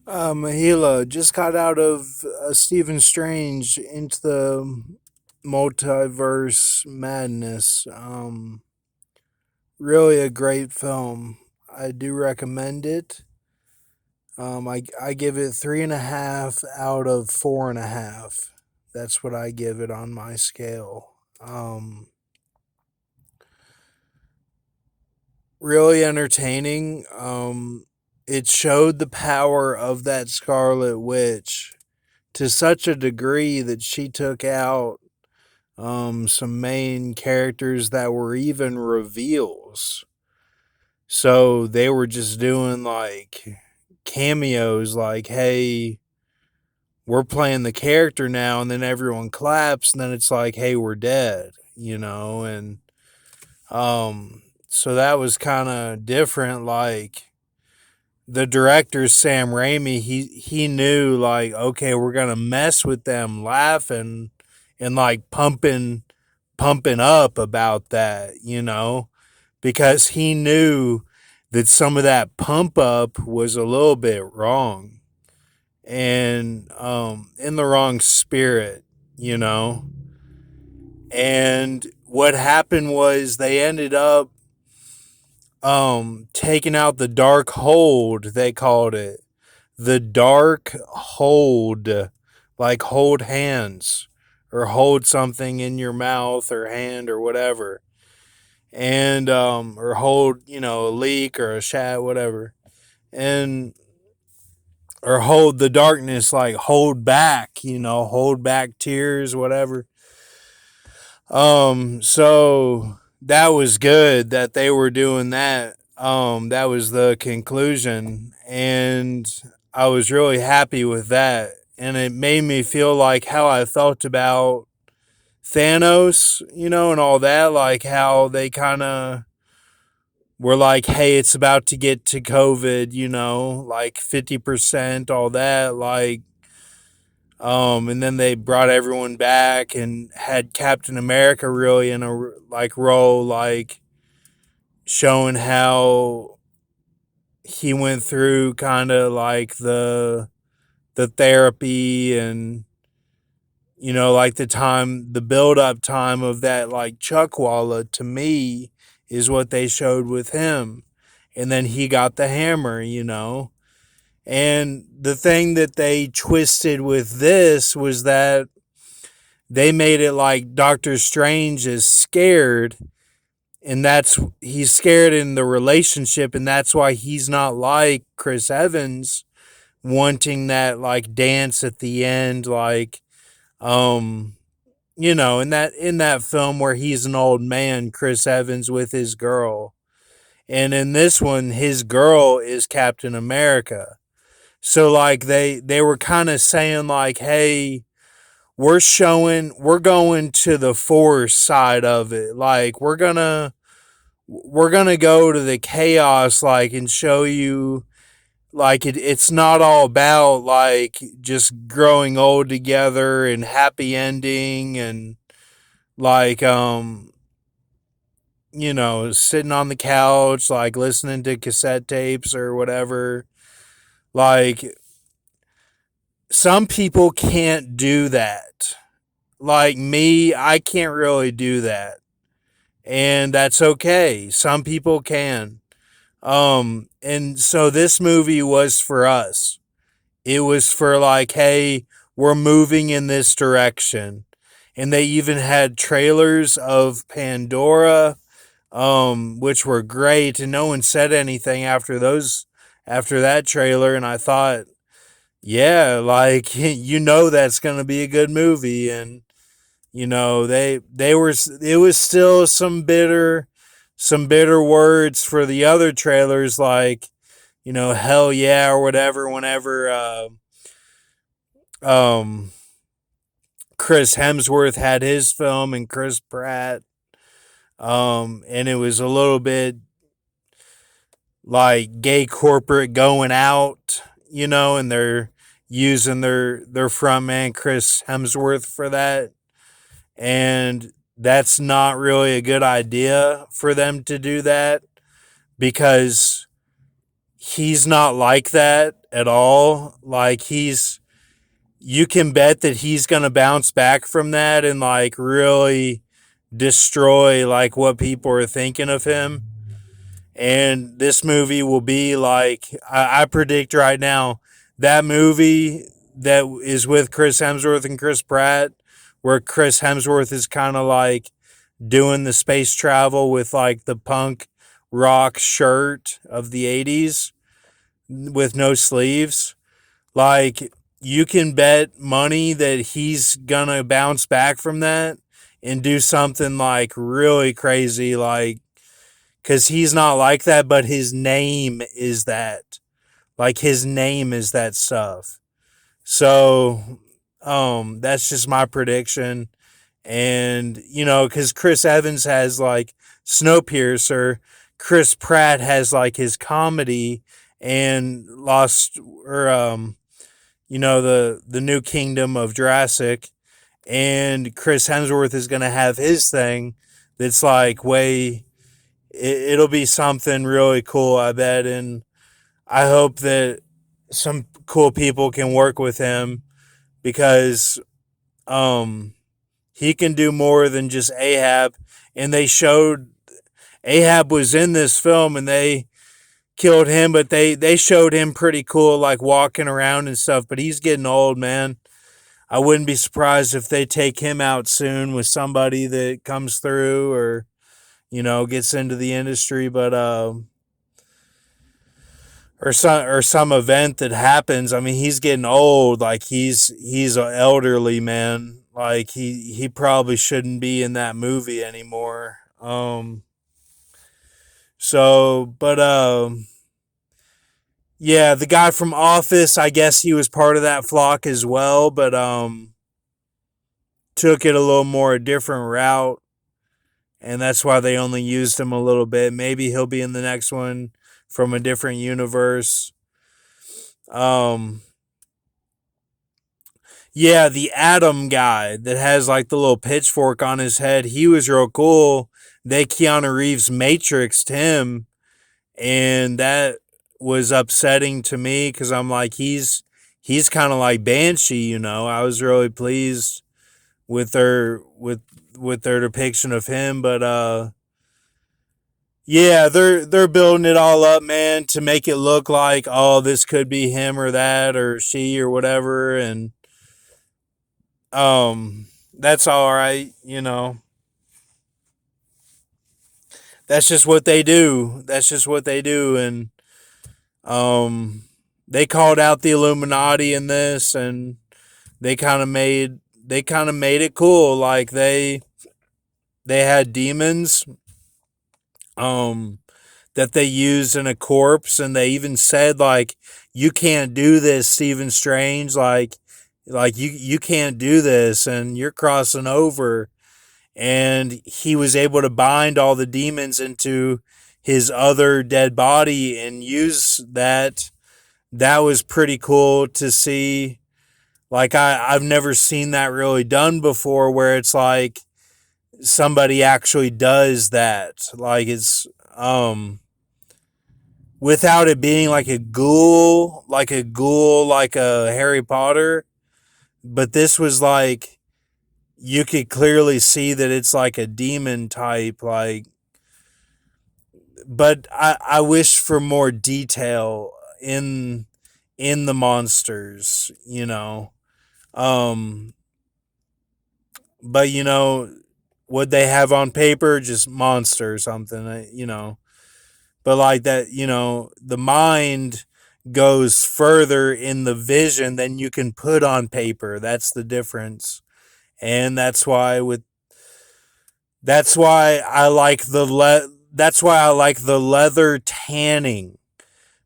Mahila just got out of Stephen Strange into the multiverse madness. Really a great film. I do recommend it. I give it 3.5 out of 4.5. That's what I give it on my scale. Really entertaining. It showed the power of that Scarlet Witch to such a degree that she took out some main characters that were even reveals. So they were just doing like cameos, like, hey, we're playing the character now, and then everyone claps, and then it's like, hey, we're dead, and so that was kind of different. Like the director Sam Raimi, he knew like, okay, we're gonna mess with them laughing and like pumping up about that, because he knew that some of that pump up was a little bit wrong and in the wrong spirit, you know. And what happened was they ended up taking out the dark hold, they called it. The dark hold, like hold hands or hold something in your mouth or hand or whatever. And or hold, a leak or a shat, whatever. And or hold the darkness, like hold back, hold back tears, whatever. So that was good that they were doing that. That was the conclusion, and I was really happy with that. And it made me feel like how I felt about Thanos, and all that, like how they kind of were like, hey, it's about to get to COVID, like 50%, all that, like, and then they brought everyone back and had Captain America really in a like role, like showing how he went through kind of like the therapy and like the build up time of that, like Chuckwalla to me is what they showed with him, and then he got the hammer, and the thing that they twisted with this was that they made it like Doctor Strange is scared, and that's he's scared in the relationship, and that's why he's not like Chris Evans wanting that like dance at the end, like um in that film where he's an old man, Chris Evans with his girl. And in this one, his girl is Captain America. So like they were kind of saying like, hey, we're going to the force side of it. Like we're gonna go to the chaos, like, and show you like it's not all about like just growing old together and happy ending and like sitting on the couch like listening to cassette tapes or whatever. Like some people can't do that. Like me, I can't really do that, and that's okay. Some people can. And so this movie was for us. It was for like, hey, we're moving in this direction. And they even had trailers of Pandora, which were great, and no one said anything after that trailer, and I thought, yeah, like that's gonna be a good movie. And they were, it was still some bitter words for the other trailers, like hell yeah or whatever, whenever um Chris Hemsworth had his film and Chris Pratt, and it was a little bit like gay corporate going out, and they're using their front man Chris Hemsworth for that, and that's not really a good idea for them to do that because he's not like that at all. Like you can bet that he's going to bounce back from that and like really destroy like what people are thinking of him. And this movie will be like, I predict right now, that movie that is with Chris Hemsworth and Chris Pratt, where Chris Hemsworth is kind of like doing the space travel with like the punk rock shirt of the 80s with no sleeves. Like, you can bet money that he's gonna bounce back from that and do something like really crazy, like, because he's not like that, but his name is that. Like, his name is that stuff. So, that's just my prediction. And, because Chris Evans has like Snowpiercer, Chris Pratt has like his comedy and Lost, or, the new kingdom of Jurassic. And Chris Hemsworth is going to have his thing that's like it'll be something really cool, I bet. And I hope that some cool people can work with him because he can do more than just Ahab. And they showed Ahab was in this film and they killed him, but they showed him pretty cool, like walking around and stuff. But he's getting old, man. I wouldn't be surprised if they take him out soon with somebody that comes through or gets into the industry, but or some event that happens. I mean, he's getting old. Like he's an elderly man. Like he probably shouldn't be in that movie anymore. But yeah, the guy from Office, I guess he was part of that flock as well, but took it a little more a different route, and that's why they only used him a little bit. Maybe he'll be in the next one from a different universe. Um, yeah, the Atom guy that has like the little pitchfork on his head, he was real cool. They Keanu Reeves matrixed him, and that was upsetting to me because I'm like, he's kind of like Banshee. I was really pleased with their depiction of him, but yeah, they're building it all up, man, to make it look like, oh, this could be him or that or she or whatever. And that's all right. That's just what they do. That's just what they do. And um they called out the Illuminati in this, and they kind of made it cool. Like they had demons um that they used in a corpse, and they even said like, you can't do this, Stephen Strange. Like you can't do this, and you're crossing over. And he was able to bind all the demons into his other dead body and use that. That was pretty cool to see. Like I've never seen that really done before, where it's like somebody actually does that. Like it's without it being like a Harry Potter. But this was like, you could clearly see that it's like a demon type, like, but I wish for more detail in the monsters. Um but what they have on paper, just monster or something. But like that, the mind goes further in the vision than you can put on paper. That's the difference. And that's why I like the leather tanning,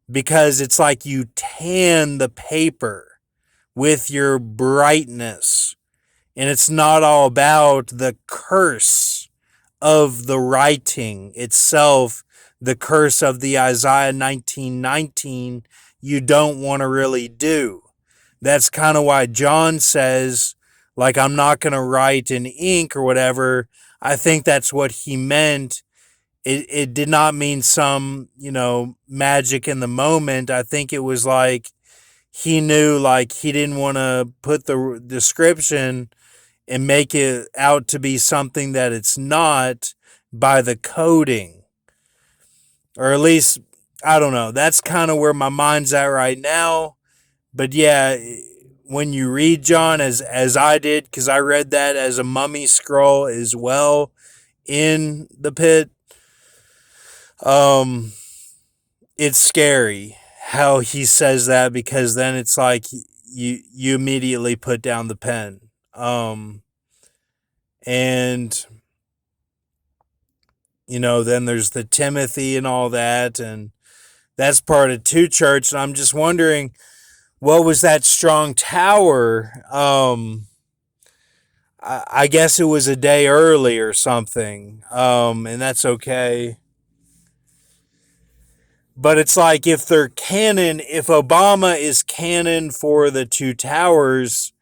because it's like you tan the paper with your brightness, and it's not all about the curse of the writing itself, the curse of the Isaiah 19:19. You don't want to really do. That's kind of why John says, like, I'm not going to write in ink or whatever. I think that's what he meant. It did not mean some, magic in the moment. I think it was like, he knew like he didn't want to put the description and make it out to be something that it's not by the coding. Or at least, I don't know. That's kind of where my mind's at right now. But yeah, when you read John as I did, because I read that as a mummy scroll as well in the pit, um, it's scary how he says that, because then it's like you immediately put down the pen. And then there's the Timothy and all that, and that's part of two church. And I'm just wondering, what was that strong tower? I guess it was a day early or something. And that's okay. But it's like, if they're canon, if Obama is canon for the two towers,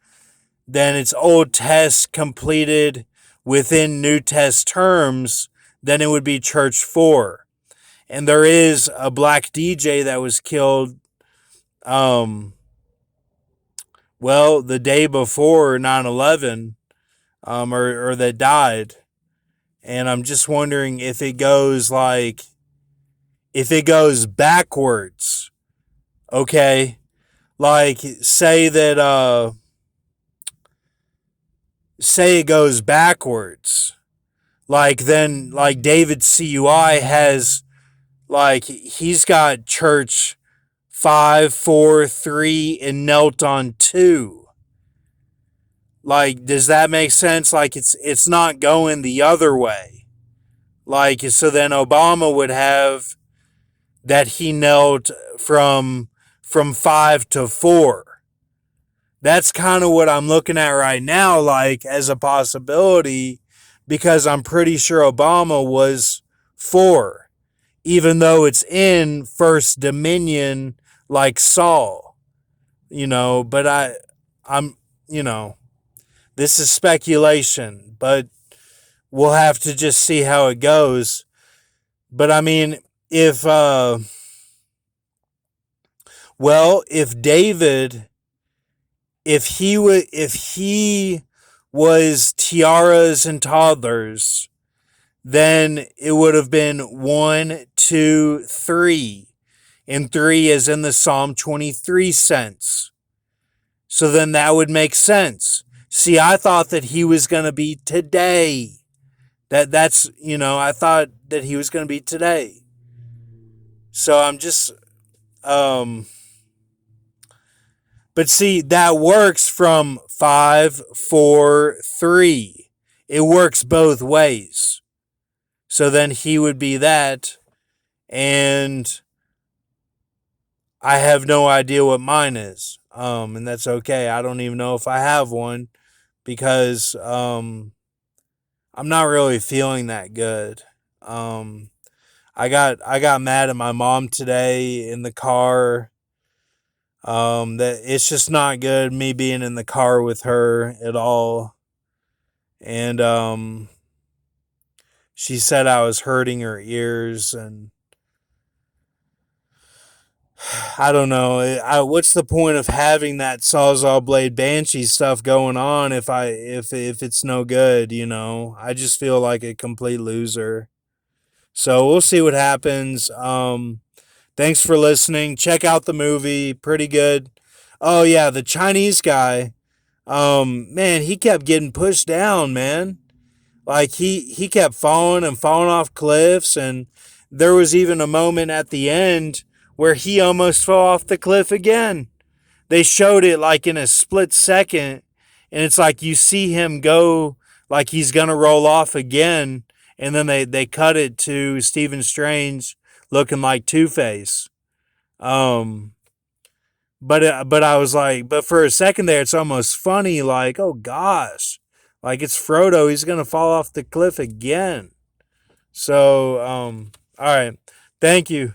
then it's Old Test completed within New Test terms, then it would be Church 4. And there is a black DJ that was killed, the day before 9/11, or that died. And I'm just wondering if it goes backwards, okay? Like, say it goes backwards. Like, then, like, David CUI has, like, he's got church 5, 4, 3, and knelt on 2. Like, does that make sense? Like, it's not going the other way. Like, so then Obama would have that he knelt from 5 to 4. That's kind of what I'm looking at right now, like, as a possibility, because I'm pretty sure Obama was 4, even though it's in First Dominion, like Saul, but I'm, this is speculation, but we'll have to just see how it goes. But I mean, if David, if he was tiaras and toddlers, then it would have been 1, 2, 3. And 3 is in the Psalm 23 sense. So then that would make sense. See, I thought that he was going to be today. That's, I thought that he was going to be today. So I'm just, but see, that works from 5, 4, 3. It works both ways. So then he would be that, and I have no idea what mine is. And that's okay. I don't even know if I have one, because I'm not really feeling that good. I got mad at my mom today in the car. That it's just not good, me being in the car with her at all. And she said I was hurting her ears, and I don't know. What's the point of having that Sawzall Blade Banshee stuff going on if it's no good? I just feel like a complete loser. So we'll see what happens. Thanks for listening. Check out the movie. Pretty good. Oh yeah, the Chinese guy. Man, he kept getting pushed down, man. Like, he kept falling and falling off cliffs, and there was even a moment at the end where he almost fell off the cliff again. They showed it like in a split second, and it's like you see him go like he's gonna roll off again, and then they cut it to Stephen Strange looking like Two-Face. Um, but I was like, but for a second there, it's almost funny, like, oh gosh, like, it's Frodo, he's gonna fall off the cliff again. So, all right, thank you.